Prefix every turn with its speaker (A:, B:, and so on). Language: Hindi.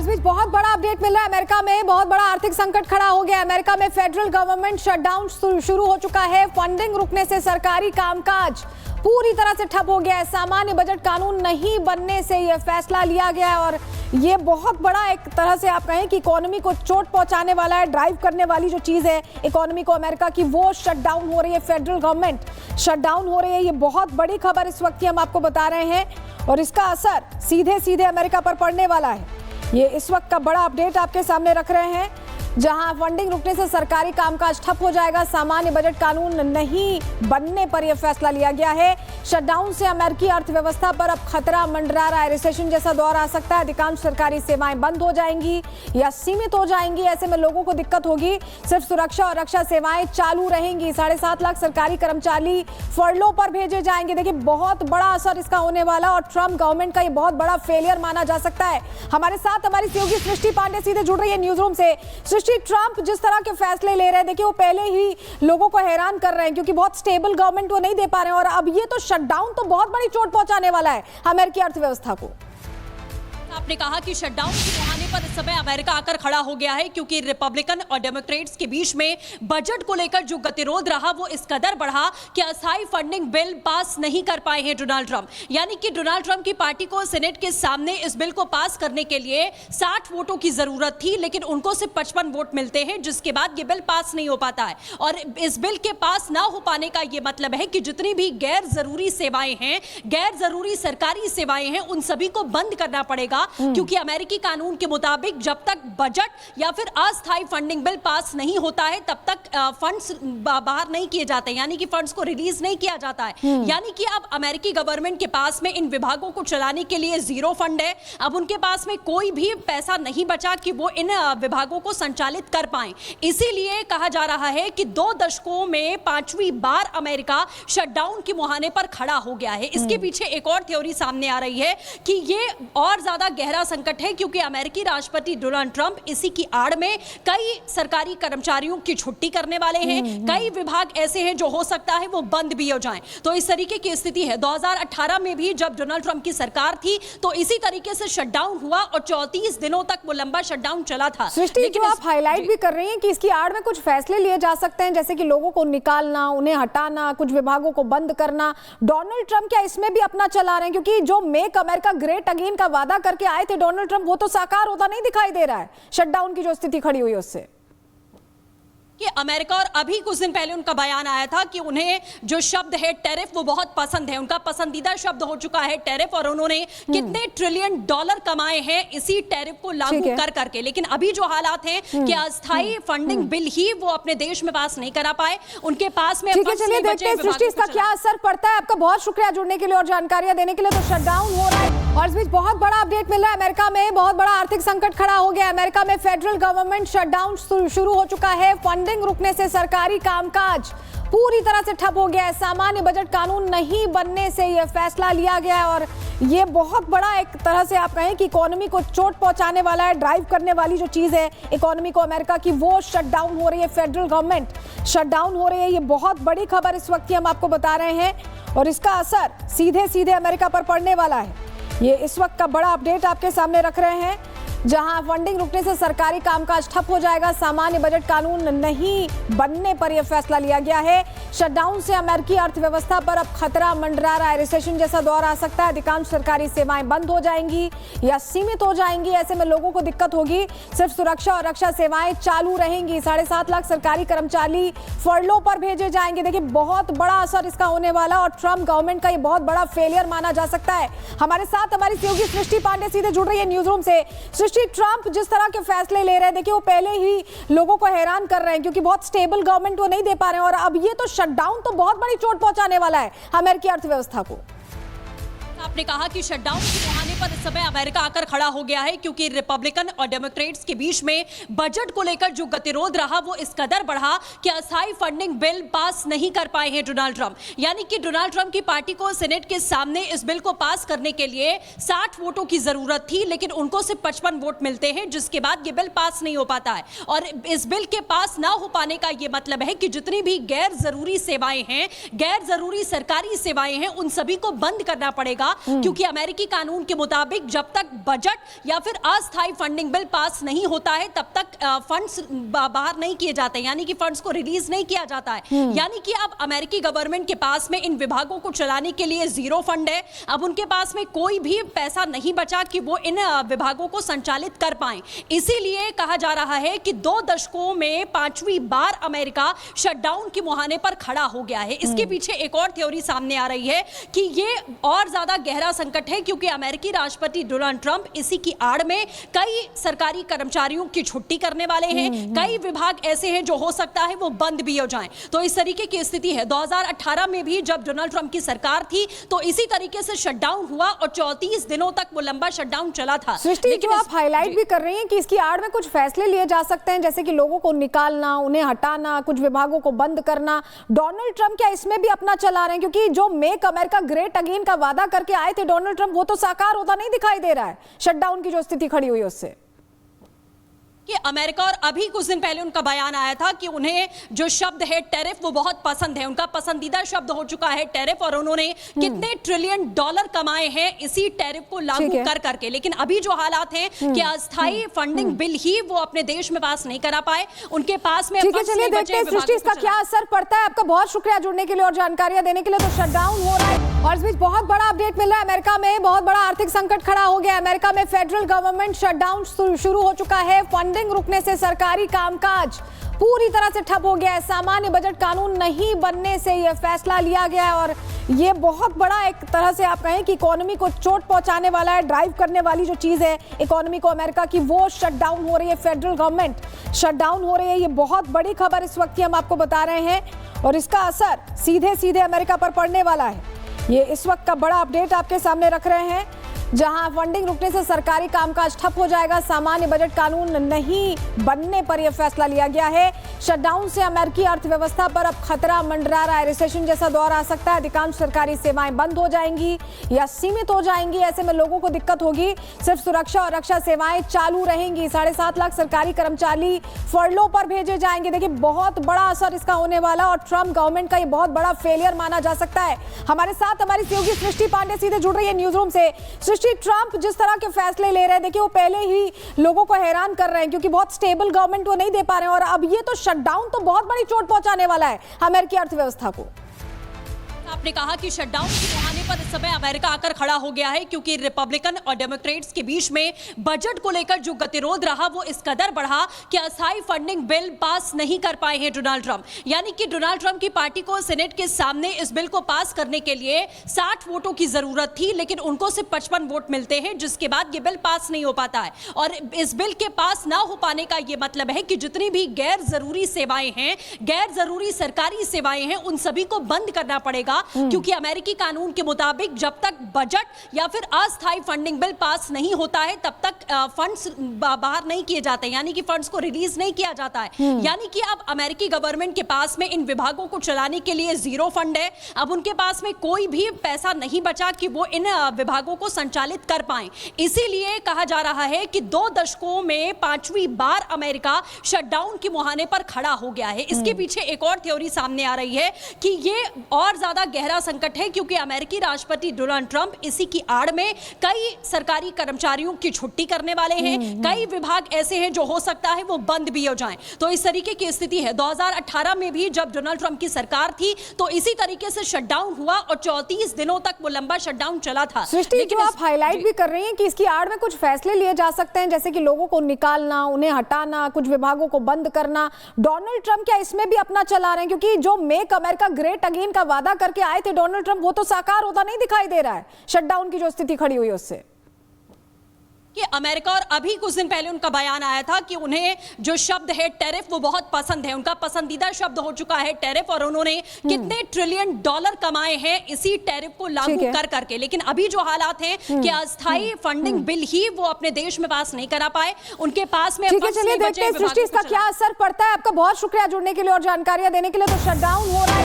A: और इस बीच बहुत बड़ा अपडेट मिल रहा है। अमेरिका में बहुत बड़ा आर्थिक संकट खड़ा हो गया है। अमेरिका में फेडरल गवर्नमेंट शटडाउन शुरू हो चुका है। फंडिंग रुकने से सरकारी कामकाज पूरी तरह से ठप हो गया है। सामान्य बजट कानून नहीं बनने से यह फैसला लिया गया है और ये बहुत बड़ा एक तरह से आप कहें कि इकोनॉमी को चोट पहुंचाने वाला है। ड्राइव करने वाली जो चीज है इकोनॉमी को अमेरिका की, वो शटडाउन हो रही है। फेडरल गवर्नमेंट शटडाउन हो रही है। ये बहुत बड़ी खबर इस वक्त की हम आपको बता रहे हैं और इसका असर सीधे सीधे अमेरिका पर पड़ने वाला है। ये इस वक्त का बड़ा अपडेट आपके सामने रख रहे हैं, जहां फंडिंग रुकने से सरकारी कामकाज ठप हो जाएगा। सामान्य बजट कानून नहीं बनने पर यह फैसला लिया गया है। शटडाउन से अमेरिकी अर्थव्यवस्था पर अब खतरा मंडरा रहा है। रिसेशन जैसा दौर आ सकता है। अधिकांश सरकारी सेवाएं बंद हो जाएंगी या सीमित हो जाएंगी। ऐसे में लोगों को दिक्कत होगी। सिर्फ सुरक्षा और रक्षा सेवाएं चालू रहेंगी। 7.5 लाख सरकारी कर्मचारी फर्लो पर भेजे जाएंगे। देखिए बहुत बड़ा असर इसका होने वाला और ट्रंप गवर्नमेंट का ये बहुत बड़ा फेलियर माना जा सकता है। हमारे साथ हमारी सहयोगी सृष्टि पांडे सीधे जुड़ रही है न्यूज रूम से। ट्रंप जिस तरह के फैसले ले रहे हैं, देखिए वो पहले ही लोगों को हैरान कर रहे हैं क्योंकि बहुत स्टेबल गवर्नमेंट वो नहीं दे पा रहे हैं और अब ये तो शटडाउन तो बहुत बड़ी चोट पहुंचाने वाला है अमेरिकी अर्थव्यवस्था को।
B: आपने कहा कि शटडाउन के बहाने पर इस समय अमेरिका आकर खड़ा हो गया है क्योंकि रिपब्लिकन और डेमोक्रेट्स के बीच में बजट को लेकर जो गतिरोध रहा वो इस कदर बढ़ा कि अस्थायी फंडिंग बिल पास नहीं कर पाए हैं डोनाल्ड ट्रंप। यानी कि डोनाल्ड ट्रंप की पार्टी को सेनेट के सामने इस बिल को पास करने के लिए 60 वोटों की जरूरत थी, लेकिन उनको सिर्फ 55 वोट मिलते हैं, जिसके बाद ये बिल पास नहीं हो पाता है। और इस बिल के पास ना हो पाने का ये मतलब है कि जितनी भी गैर जरूरी सेवाएं हैं, गैर जरूरी सरकारी सेवाएं हैं, उन सभी को बंद करना पड़ेगा क्योंकि अमेरिकी कानून के मुताबिक जब तक बजट या फिर अस्थायी फंडिंग बिल पास नहीं होता है तब तक फंड्स बाहर नहीं किए जाते, यानी कि फंड्स को रिलीज नहीं किया जाता है। यानी कि अब अमेरिकी गवर्नमेंट के पास में इन विभागों को चलाने के लिए जीरो फंड है। अब उनके पास में कोई भी पैसा नहीं बचा कि वो इन विभागों को संचालित कर पाए। इसीलिए कहा जा रहा है कि 2 दशकों में 5वीं बार अमेरिका शटडाउन के मुहाने पर खड़ा हो गया है। इसके पीछे एक और थ्योरी सामने आ रही है कि ये और ज्यादा गहरा संकट है क्योंकि अमेरिकी राष्ट्रपति डोनाल्ड ट्रंप इसी की आड़ में कई सरकारी कर्मचारियों की छुट्टी करने वाले हैं। कई विभाग ऐसे हैं जो हो सकता है वो बंद भी हो जाएं। तो इस तरीके की स्थिति है। 2018 में भी जब डोनाल्ड ट्रंप की सरकार थी तो इसी तरीके से शटडाउन हुआ और 34 दिनों तक वो लंबा शटडाउन चला था।
A: सृष्टि, जो आप हाईलाइट भी कर रही हैं कि इसकी आड़ में कुछ फैसले लिए जा सकते हैं, जैसे कि लोगों को निकालना, उन्हें हटाना, कुछ विभागों को बंद करना। डोनाल्ड ट्रंप क्या इसमें भी अपना चला रहे हैं? क्योंकि जो मेक अमेरिका ग्रेट अगेन का वादा करके आए थे डोनाल्ड ट्रंप, वो तो साकार होता नहीं दिखाई दे रहा है शटडाउन की जो स्थिति खड़ी हुई है उससे।
B: कि अमेरिका, और अभी कुछ दिन पहले उनका बयान आया था कि उन्हें जो शब्द है टैरिफ वो बहुत पसंद है, उनका पसंदीदा शब्द हो चुका है टैरिफ, और उन्होंने कितने ट्रिलियन डॉलर कमाए हैं इसी टैरिफ को लागू कर करके। लेकिन अभी जो हालात हैं कि अस्थायी फंडिंग बिल ही वो अपने देश में पास नहीं करा पाए, उनके पास में।
A: चलिए देखते हैं सृष्टि इसका क्या असर पड़ता है। आपका बहुत शुक्रिया जुड़ने के लिए और जानकारियां देने के लिए। तो शटडाउन हो रहा है और इस बीच बहुत बड़ा अपडेट मिल रहा है। अमेरिका में बहुत बड़ा आर्थिक संकट खड़ा हो गया है। अमेरिका में फेडरल गवर्नमेंट शटडाउन शुरू हो चुका है। फंडिंग रुकने से सरकारी कामकाज पूरी तरह से ठप हो गया है। सामान्य बजट कानून नहीं बनने से यह फैसला लिया गया है और ये बहुत बड़ा एक तरह से आप कहें कि इकोनॉमी को चोट पहुंचाने वाला है। ड्राइव करने वाली जो चीज है इकोनॉमी को अमेरिका की, वो शटडाउन हो रही है। फेडरल गवर्नमेंट शटडाउन हो रही है। ये बहुत बड़ी खबर इस वक्त की हम आपको बता रहे हैं और इसका असर सीधे सीधे अमेरिका पर पड़ने वाला है। ये इस वक्त का बड़ा अपडेट आपके सामने रख रहे हैं, जहां फंडिंग रुकने से सरकारी कामकाज ठप हो जाएगा। सामान्य बजट कानून नहीं बनने पर यह फैसला लिया गया है। शटडाउन से अमेरिकी अर्थव्यवस्था पर अब खतरा मंडरा रहा है। रिसेशन जैसा दौर आ सकता है। अधिकांश सरकारी सेवाएं बंद हो जाएंगी या सीमित हो जाएंगी। ऐसे में लोगों को दिक्कत होगी। सिर्फ सुरक्षा और रक्षा सेवाएं चालू रहेंगी। 7.5 लाख सरकारी कर्मचारी फर्लो पर भेजे जाएंगे। देखिए बहुत बड़ा असर इसका होने वाला और ट्रंप गवर्नमेंट का ये बहुत बड़ा फेलियर माना जा सकता है। हमारे साथ हमारी सहयोगी सृष्टि पांडे सीधे जुड़ रही है न्यूज रूम से। ट्रंप जिस तरह के फैसले ले रहे हैं, देखिए वो पहले ही लोगों को हैरान कर रहे हैं क्योंकि बहुत स्टेबल गवर्नमेंट वो नहीं दे पा रहे हैं और अब ये तो शटडाउन तो बहुत बड़ी चोट पहुंचाने वाला है अमेरिकी अर्थव्यवस्था को।
B: आपने कहा कि शटडाउन के बहाने पर इस समय अमेरिका आकर खड़ा हो गया है क्योंकि रिपब्लिकन और डेमोक्रेट्स के बीच में बजट को लेकर जो गतिरोध रहा वो इस कदर बढ़ा कि अस्थायी फंडिंग बिल पास नहीं कर पाए हैं डोनाल्ड ट्रंप। यानी कि डोनाल्ड ट्रंप की पार्टी को सेनेट के सामने इस बिल को पास करने के लिए 60 वोटों की जरूरत थी, लेकिन उनको सिर्फ 55 वोट मिलते हैं, जिसके बाद ये बिल पास नहीं हो पाता है। और इस बिल के पास ना हो पाने का ये मतलब है कि जितनी भी गैर जरूरी सेवाएं हैं, गैर जरूरी सरकारी सेवाएं हैं, उन सभी को बंद करना पड़ेगा क्योंकि अमेरिकी कानून के मुताबिक जब तक बजट या फिर अस्थायी फंडिंग बिल पास नहीं होता है तब तक फंड्स बाहर नहीं किए जाते, यानी कि फंड्स को रिलीज नहीं किया जाता है। यानी कि अब अमेरिकी गवर्नमेंट के पास में इन विभागों को चलाने के लिए जीरो फंड है। अब उनके पास में कोई भी पैसा नहीं बचा कि वो इन विभागों को संचालित कर पाए। इसीलिए कहा जा रहा है कि 2 दशकों में 5वीं बार अमेरिका शटडाउन के मुहाने पर खड़ा हो गया है। इसके पीछे एक और थ्योरी सामने आ रही है कि ये और ज्यादा गहरा संकट है, क्योंकि अमेरिकी राष्ट्रपति डोनाल्ड ट्रंप इसी की आड़ में कई सरकारी कर्मचारियों की छुट्टी करने वाले हैं। कई विभाग ऐसे हैं जो हो सकता है वो बंद भी हो जाएं। तो इस तरीके की स्थिति है। 2018 में भी जब डोनाल्ड ट्रंप की सरकार थी तो इसी तरीके से शटडाउन हुआ और 34 दिनों तक वो लंबा शटडाउन चला था।
A: लेकिन आप हाईलाइट भी कर रही हैं कि इसकी आड़ में कुछ फैसले लिए जा सकते हैं, जैसे कि लोगों को निकालना, उन्हें हटाना, कुछ विभागों को बंद करना। डोनाल्ड ट्रंप क्या इसमें भी अपना चला रहे हैं? क्योंकि जो मेक अमेरिका ग्रेट अगेन का वादा करके आए थे डोनाल्ड ट्रंप, वो तो साकार होता नहीं दिखाई दे रहा है शटडाउन की जो स्थिति खड़ी हुई है उससे।
B: कि अमेरिका, और अभी कुछ दिन पहले उनका बयान आया था कि उन्हें जो शब्द है टेरिफ वो बहुत पसंद है, उनका पसंदीदा शब्द हो चुका है टेरिफ, और उन्होंने कितने ट्रिलियन डॉलर कमाए हैं इसी टेरिफ को लागू कर करके। लेकिन अभी जो हालात हैं कि अस्थायी फंडिंग बिल ही वो अपने देश में पास नहीं करा पाए, उनके पास में।
A: चलिए देखते हैं सृष्टि इसका क्या असर पड़ता है। आपका बहुत शुक्रिया जुड़ने के लिए और जानकारियां देने के लिए। तो शटडाउन हो रहा है और इस बीच बहुत बड़ा अपडेट मिल रहा है। अमेरिका में बहुत बड़ा आर्थिक संकट खड़ा हो गया है। अमेरिका में फेडरल गवर्नमेंट शटडाउन शुरू हो चुका है। फंडिंग रुकने से सरकारी कामकाज पूरी तरह से ठप हो गया है। सामान्य बजट कानून नहीं बनने से यह फैसला लिया गया है और ये बहुत बड़ा एक तरह से आप कहें कि इकोनॉमी को चोट पहुंचाने वाला है। ड्राइव करने वाली जो चीज है इकोनॉमी को अमेरिका की, वो शटडाउन हो रही है। फेडरल गवर्नमेंट शटडाउन हो रही है। ये बहुत बड़ी खबर इस वक्त की हम आपको बता रहे हैं और इसका असर सीधे सीधे अमेरिका पर पड़ने वाला है। ये इस वक्त का बड़ा अपडेट आपके सामने रख रहे हैं, जहां फंडिंग रुकने से सरकारी कामकाज ठप हो जाएगा। सामान्य बजट कानून नहीं बनने पर यह फैसला लिया गया है। शटडाउन से अमेरिकी अर्थव्यवस्था पर अब खतरा मंडरा रहा है। रिसेशन जैसा दौर आ सकता है। अधिकांश सरकारी सेवाएं बंद हो जाएंगी या सीमित हो जाएंगी। ऐसे में लोगों को दिक्कत होगी। सिर्फ सुरक्षा और रक्षा सेवाएं चालू रहेंगी। 7.5 लाख सरकारी कर्मचारी फर्लो पर भेजे जाएंगे। देखिए बहुत बड़ा असर इसका होने वाला और ट्रंप गवर्नमेंट का ये बहुत बड़ा फेलियर माना जा सकता है। हमारे साथ हमारी सहयोगी सृष्टि पांडे सीधे जुड़ रही है न्यूज रूम से। ट्रंप जिस तरह के फैसले ले रहे हैं, देखिए वो पहले ही लोगों को हैरान कर रहे हैं क्योंकि बहुत स्टेबल गवर्नमेंट वो नहीं दे पा रहे हैं और अब ये तो शटडाउन तो बहुत बड़ी चोट पहुंचाने वाला है अमेरिकी अर्थव्यवस्था को।
B: आपने कहा कि शटडाउन के मुहाने पर इस समय अमेरिका आकर खड़ा हो गया है, क्योंकि रिपब्लिकन और डेमोक्रेट्स के बीच में बजट को लेकर जो गतिरोध रहा वो इस कदर बढ़ा कि अस्थायी फंडिंग बिल पास नहीं कर पाए हैं डोनाल्ड ट्रंप। यानी कि डोनाल्ड ट्रंप की पार्टी को सेनेट के सामने इस बिल को पास करने के लिए 60 वोटों की जरूरत थी, लेकिन उनको सिर्फ 55 वोट मिलते हैं, जिसके बाद ये बिल पास नहीं हो पाता है। और इस बिल के पास ना हो पाने का ये मतलब है कि जितनी भी गैर जरूरी सेवाएं हैं, गैर जरूरी सरकारी सेवाएं हैं, उन सभी को बंद करना पड़ेगा, क्योंकि अमेरिकी कानून के मुताबिक जब तक बजट या फिर अस्थायी फंडिंग बिल पास नहीं होता है तब तक फंड्स बाहर नहीं किए जाते, यानी कि फंड्स को रिलीज नहीं किया जाता है। यानी कि अब अमेरिकी गवर्नमेंट के पास में इन विभागों को चलाने के लिए जीरो फंड है। अब उनके पास में कोई भी पैसा नहीं बचा कि वो इन विभागों को संचालित कर पाए। इसीलिए कहा जा रहा है कि 2 दशकों में 5वीं बार अमेरिका शटडाउन के मुहाने पर खड़ा हो गया है। इसके पीछे एक और थ्योरी सामने आ रही है कि ये और ज्यादा गहरा संकट है, क्योंकि अमेरिकी राष्ट्रपति डोनाल्ड ट्रंप इसी की आड़ में कई सरकारी कर्मचारियों की छुट्टी करने वाले हैं। कई विभाग ऐसे हैं जो हो सकता है वो बंद भी हो जाएं। तो इस तरीके की स्थिति है। 2018 में भी जब डोनाल्ड ट्रंप की सरकार थी तो इसी तरीके से शटडाउन हुआ और 34 दिनों तक वो लंबा शटडाउन चला था।
A: लेकिन आप हाईलाइट भी कर रही हैं कि इसकी आड़ में कुछ फैसले लिए जा सकते हैं, जैसे कि लोगों को निकालना, उन्हें हटाना, कुछ विभागों को बंद करना। डोनाल्ड ट्रंप क्या इसमें भी अपना चला रहे हैं? क्योंकि जो मेक अमेरिका ग्रेट अगेन का वादा करके आए थे डोनाल्ड ट्रंप, वो तो साकार होता नहीं दिखाई दे रहा है शटडाउन की जो स्थिति खड़ी हुई है उससे।
B: कि अमेरिका, और अभी कुछ दिन पहले उनका बयान आया था कि उन्हें जो शब्द है टेरिफ वो बहुत पसंद है, उनका पसंदीदा शब्द हो चुका है टेरिफ, और उन्होंने कितने ट्रिलियन डॉलर कमाए हैं इसी टेरिफ को लागू कर करके। लेकिन अभी जो हालात हैं कि अस्थायी फंडिंग बिल ही वो अपने देश में पास नहीं करा पाए, उनके पास में।
A: चलिए देखते हैं सृष्टि इसका क्या असर पड़ता है। आपका बहुत शुक्रिया जुड़ने के लिए और जानकारियां देने के लिए। तो शटडाउन हो रहा है